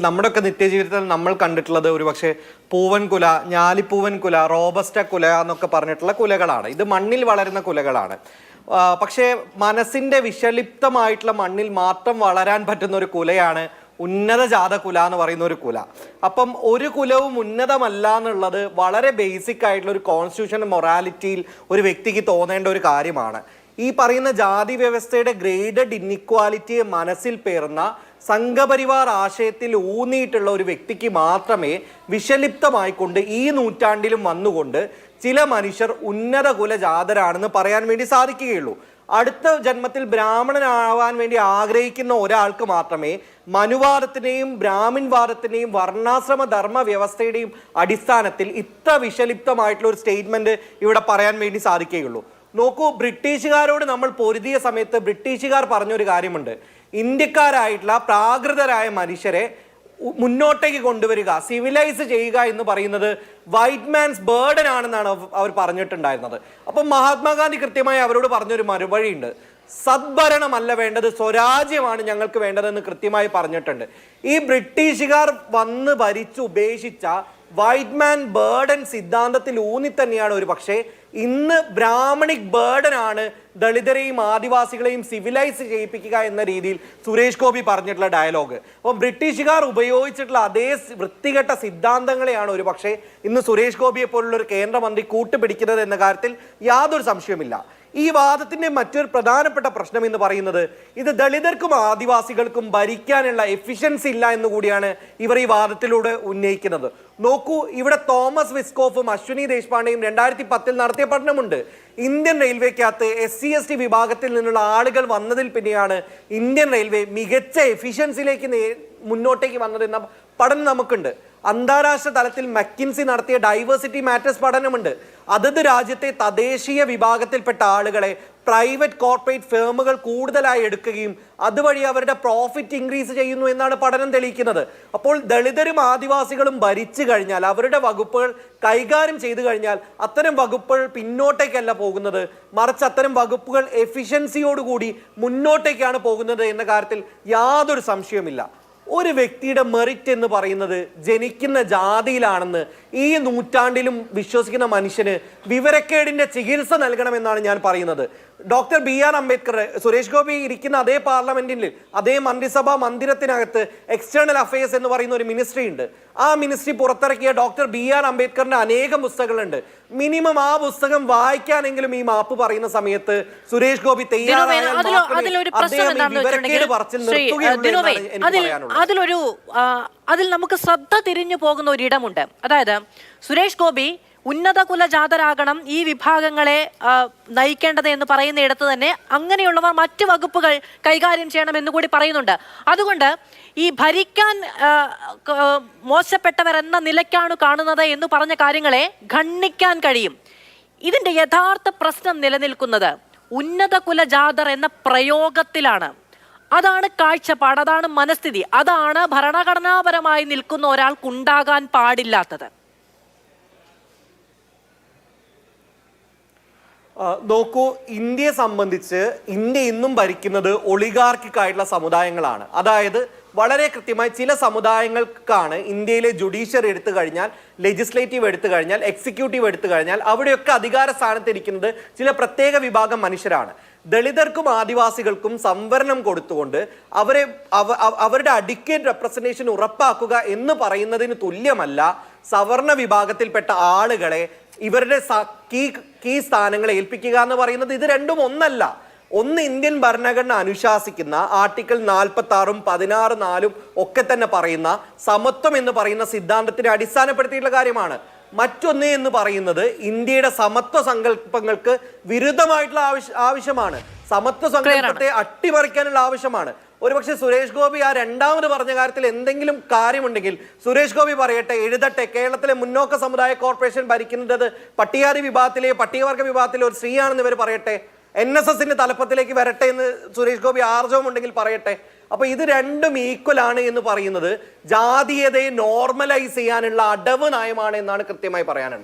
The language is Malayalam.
നമ്മുടെയൊക്കെ നിത്യജീവിതത്തിൽ നമ്മൾ കണ്ടിട്ടുള്ളത് ഒരുപക്ഷെ പൂവൻ കുല, ഞാലിപ്പൂവൻ കുല, റോബസ്റ്റ കുല എന്നൊക്കെ പറഞ്ഞിട്ടുള്ള കുലകളാണ്. ഇത് മണ്ണിൽ വളരുന്ന കുലകളാണ്. പക്ഷേ മനസ്സിന്റെ വിഷലിപ്തമായിട്ടുള്ള മണ്ണിൽ മാത്രം വളരാൻ പറ്റുന്ന ഒരു കുലയാണ് ഉന്നത ജാത കുല എന്ന് പറയുന്ന ഒരു കുല. അപ്പം ഒരു കുലവും ഉന്നതമല്ല എന്നുള്ളത് വളരെ ബേസിക് ആയിട്ടുള്ള ഒരു കോൺസ്റ്റിറ്റ്യൂഷൻ മൊറാലിറ്റിയിൽ ഒരു വ്യക്തിക്ക് തോന്നേണ്ട ഒരു കാര്യമാണ്. ഈ പറയുന്ന ജാതി വ്യവസ്ഥയുടെ ഗ്രേഡഡ് ഇന്നിക്വാലിറ്റിയെ മനസ്സിൽ പേർന്ന സംഘപരിവാർ ആശയത്തിൽ ഊന്നിയിട്ടുള്ള ഒരു വ്യക്തിക്ക് മാത്രമേ വിഷലിപ്തമായിക്കൊണ്ട് ഈ നൂറ്റാണ്ടിലും വന്നുകൊണ്ട് ചില മനുഷ്യർ ഉന്നത കുലജാതരാണെന്ന് പറയാൻ വേണ്ടി സാധിക്കുകയുള്ളൂ. അടുത്ത ജന്മത്തിൽ ബ്രാഹ്മണനാവാൻ വേണ്ടി ആഗ്രഹിക്കുന്ന ഒരാൾക്ക് മാത്രമേ മനുവാദത്തിനെയും ബ്രാഹ്മിൻവാദത്തിനെയും വർണ്ണാശ്രമ ധർമ്മ വ്യവസ്ഥയുടെയും അടിസ്ഥാനത്തിൽ ഇത്ര വിഷലിപ്തമായിട്ടുള്ള ഒരു സ്റ്റേറ്റ്മെന്റ് ഇവിടെ പറയാൻ വേണ്ടി സാധിക്കുകയുള്ളൂ. നോക്കൂ, ബ്രിട്ടീഷുകാരോട് നമ്മൾ പൊരുതിയ സമയത്ത് ബ്രിട്ടീഷുകാർ പറഞ്ഞൊരു കാര്യമുണ്ട്. ഇന്ത്യക്കാരായിട്ടുള്ള പ്രാകൃതരായ മനുഷ്യരെ മുന്നോട്ടേക്ക് കൊണ്ടുവരിക, സിവിലൈസ് ചെയ്യുക എന്ന് പറയുന്നത് വൈറ്റ് മാൻസ് ബേർഡൻ ആണെന്നാണ് അവർ പറഞ്ഞിട്ടുണ്ടായിരുന്നത്. അപ്പം മഹാത്മാഗാന്ധി കൃത്യമായി അവരോട് പറഞ്ഞൊരു മറുപടിയുണ്ട്. സദ്ഭരണമല്ല വേണ്ടത്, സ്വരാജ്യമാണ് ഞങ്ങൾക്ക് വേണ്ടതെന്ന് കൃത്യമായി പറഞ്ഞിട്ടുണ്ട്. ഈ ബ്രിട്ടീഷുകാർ വന്ന് ഭരിച്ച് ഉപേക്ഷിച്ച വൈറ്റ് മാൻ ബേർഡൻ സിദ്ധാന്തത്തിൽ ഊന്നി തന്നെയാണ് ഒരു പക്ഷേ ഇന്ന് ബ്രാഹ്മണിക് ബേർഡൻ ആണ് ദളിതരെയും ആദിവാസികളെയും സിവിലൈസ് ചെയ്യിപ്പിക്കുക എന്ന രീതിയിൽ സുരേഷ് ഗോപി പറഞ്ഞിട്ടുള്ള ഡയലോഗ്. അപ്പം ബ്രിട്ടീഷുകാർ ഉപയോഗിച്ചിട്ടുള്ള അതേ വൃത്തികെട്ട സിദ്ധാന്തങ്ങളെയാണ് ഒരു പക്ഷേ ഇന്ന് സുരേഷ് ഗോപിയെ പോലുള്ള ഒരു കേന്ദ്രമന്ത്രി കൂട്ടുപിടിക്കുന്നത് എന്ന കാര്യത്തിൽ യാതൊരു സംശയവുമില്ല. ഈ വാദത്തിന്റെ മറ്റൊരു പ്രധാനപ്പെട്ട പ്രശ്നം എന്ന് പറയുന്നത് ഇത് ദളിതർക്കും ആദിവാസികൾക്കും ഭരിക്കാനുള്ള എഫിഷ്യൻസി ഇല്ല എന്ന് കൂടിയാണ് ഇവർ ഈ വാദത്തിലൂടെ ഉന്നയിക്കുന്നത്. നോക്കൂ, ഇവിടെ തോമസ് വിസ്കോഫും അശ്വിനി ദേശ്പാണ്ഡെയും 2010 നടത്തിയ പഠനമുണ്ട്. ഇന്ത്യൻ റെയിൽവേക്കകത്ത് SC/ST വിഭാഗത്തിൽ നിന്നുള്ള ആളുകൾ വന്നതിൽ പിന്നെയാണ് ഇന്ത്യൻ റെയിൽവേ മികച്ച എഫിഷ്യൻസിയിലേക്ക് മുന്നോട്ടേക്ക് വന്നതെന്ന പഠനം നമുക്കുണ്ട്. അന്താരാഷ്ട്ര തലത്തിൽ മക്കിൻസി നടത്തിയ ഡൈവേഴ്സിറ്റി മാറ്റേഴ്സ് പഠനമുണ്ട്. അതത് രാജ്യത്തെ തദ്ദേശീയ വിഭാഗത്തിൽപ്പെട്ട ആളുകളെ പ്രൈവറ്റ് കോർപ്പറേറ്റ് ഫേമുകൾ കൂടുതലായി എടുക്കുകയും അതുവഴി അവരുടെ പ്രോഫിറ്റ് ഇൻക്രീസ് ചെയ്യുന്നു എന്നാണ് പഠനം തെളിയിക്കുന്നത്. അപ്പോൾ ദളിതരും ആദിവാസികളും ഭരിച്ചു കഴിഞ്ഞാൽ, അവരുടെ വകുപ്പുകൾ കൈകാര്യം ചെയ്തു കഴിഞ്ഞാൽ അത്തരം വകുപ്പുകൾ പിന്നോട്ടേക്കല്ല പോകുന്നത്, മറിച്ച് അത്തരം വകുപ്പുകൾ എഫിഷ്യൻസിയോടുകൂടി മുന്നോട്ടേക്കാണ് പോകുന്നത് എന്ന കാര്യത്തിൽ യാതൊരു സംശയവുമില്ല. ഒരു വ്യക്തിയുടെ മെറിറ്റ് എന്ന് പറയുന്നത് ജനിക്കുന്ന ജാതിയിലാണെന്ന് ഈ നൂറ്റാണ്ടിലും വിശ്വസിക്കുന്ന മനുഷ്യന് വിവരക്കേടിന്റെ ചികിത്സ നൽകണമെന്നാണ് ഞാൻ പറയുന്നത്. ഡോക്ടർ BR അംബേദ്കർ, സുരേഷ് ഗോപി ഇരിക്കുന്ന അതേ പാർലമെന്റിൽ അതേ മന്ത്രിസഭാ മന്ദിരത്തിനകത്ത് എക്സ്റ്റേണൽ അഫയേഴ്സ് എന്ന് പറയുന്ന ഒരു മിനിസ്ട്രി ഉണ്ട്. ആ മിനിസ്ട്രി പുറത്തിറക്കിയ ഡോക്ടർ BR അംബേദ്കറിന്റെ അനേകം പുസ്തകങ്ങളുണ്ട്. മിനിമം ആ പുസ്തകം വായിക്കാനെങ്കിലും ഈ മാപ്പ് പറയുന്ന സമയത്ത് സുരേഷ് ഗോപി അതിൽ നമുക്ക് ശ്രദ്ധ തിരിഞ്ഞു പോകുന്ന ഒരിടമുണ്ട്. അതായത് സുരേഷ് ഗോപി ഉന്നത കുലജാതരാകണം ഈ വിഭാഗങ്ങളെ നയിക്കേണ്ടത് എന്ന് പറയുന്നിടത്ത് തന്നെ അങ്ങനെയുള്ളവർ മറ്റ് വകുപ്പുകൾ കൈകാര്യം ചെയ്യണമെന്ന് കൂടി പറയുന്നുണ്ട്. അതുകൊണ്ട് ഈ ഭരിക്കാൻ മോശപ്പെട്ടവർ എന്ന നിലയ്ക്കാണ് കാണുന്നത് എന്ന് പറഞ്ഞ കാര്യങ്ങളെ ഖണ്ഡിക്കാൻ കഴിയും. ഇതിന്റെ യഥാർത്ഥ പ്രശ്നം നിലനിൽക്കുന്നത് ഉന്നത കുലജാതർ എന്ന പ്രയോഗത്തിലാണ്. അതാണ് കാഴ്ചപ്പാട്, അതാണ് മനസ്ഥിതി, അതാണ് ഭരണഘടനാപരമായി നിൽക്കുന്ന ഒരാൾക്കുണ്ടാകാൻ പാടില്ലാത്തത്. നോക്കൂ, ഇന്ത്യയെ സംബന്ധിച്ച് ഇന്ത്യ ഇന്നും ഭരിക്കുന്നത് ഒളിഗാർക്കിക് ആയിട്ടുള്ള സമുദായങ്ങളാണ്. അതായത് വളരെ കൃത്യമായി ചില സമുദായങ്ങൾക്കാണ് ഇന്ത്യയിലെ ജുഡീഷ്യറി എടുത്തു കഴിഞ്ഞാൽ, ലെജിസ്ലേറ്റീവ് എടുത്തു കഴിഞ്ഞാൽ, എക്സിക്യൂട്ടീവ് എടുത്തു കഴിഞ്ഞാൽ അവിടെയൊക്കെ അധികാര സ്ഥാനത്തിരിക്കുന്നത് ചില പ്രത്യേക വിഭാഗം മനുഷ്യരാണ്. ദളിതർക്കും ആദിവാസികൾക്കും സംവരണം കൊടുത്തുകൊണ്ട് അവരുടെ അഡിക്വേറ്റ് റെപ്രസെന്റേഷൻ ഉറപ്പാക്കുക എന്ന് പറയുന്നതിന് തുല്യമല്ല സവർണ വിഭാഗത്തിൽപ്പെട്ട ആളുകളെ ഇവരുടെ കീ സ്ഥാനങ്ങളെ ഏൽപ്പിക്കുക എന്ന് പറയുന്നത്. ഇത് രണ്ടും ഒന്നല്ല. ഒന്ന് ഇന്ത്യൻ ഭരണഘടന അനുശാസിക്കുന്ന ആർട്ടിക്കിൾ 46-ഉം 16-4 ഒക്കെ തന്നെ പറയുന്ന സമത്വം എന്ന് പറയുന്ന സിദ്ധാന്തത്തിനെ അടിസ്ഥാനപ്പെടുത്തിയിട്ടുള്ള കാര്യമാണ്. മറ്റൊന്ന് എന്ന് പറയുന്നത് ഇന്ത്യയുടെ സമത്വ സങ്കല്പങ്ങൾക്ക് വിരുദ്ധമായിട്ടുള്ള ആവശ്യമാണ്. സമത്വ സങ്കല്പത്തെ അട്ടിമറിക്കാനുള്ള ആവശ്യമാണ്. ഒരുപക്ഷെ സുരേഷ് ഗോപി ആ രണ്ടാമത് പറഞ്ഞ കാര്യത്തിൽ എന്തെങ്കിലും കാര്യമുണ്ടെങ്കിൽ സുരേഷ് ഗോപി പറയട്ടെ, എഴുതട്ടെ. കേരളത്തിലെ മുന്നോക്ക സമുദായ കോർപ്പറേഷൻ ഭരിക്കുന്നത് പട്ടികജാതി വിഭാഗത്തിലെ പട്ടികവർഗ വിഭാഗത്തിലെ ഒരു സ്ത്രീയാണെന്ന് ഇവർ പറയട്ടെ. NSSന്റെ തലപ്പത്തിലേക്ക് വരട്ടെ എന്ന് സുരേഷ് ഗോപി ആർജവം ഉണ്ടെങ്കിൽ പറയട്ടെ. അപ്പൊ ഇത് രണ്ടും ഈക്വൽ ആണ് എന്ന് പറയുന്നത് ജാതീയതയെ നോർമലൈസ് ചെയ്യാനുള്ള അടവ് നയമാണ് എന്നാണ് കൃത്യമായി പറയാനുള്ളത്.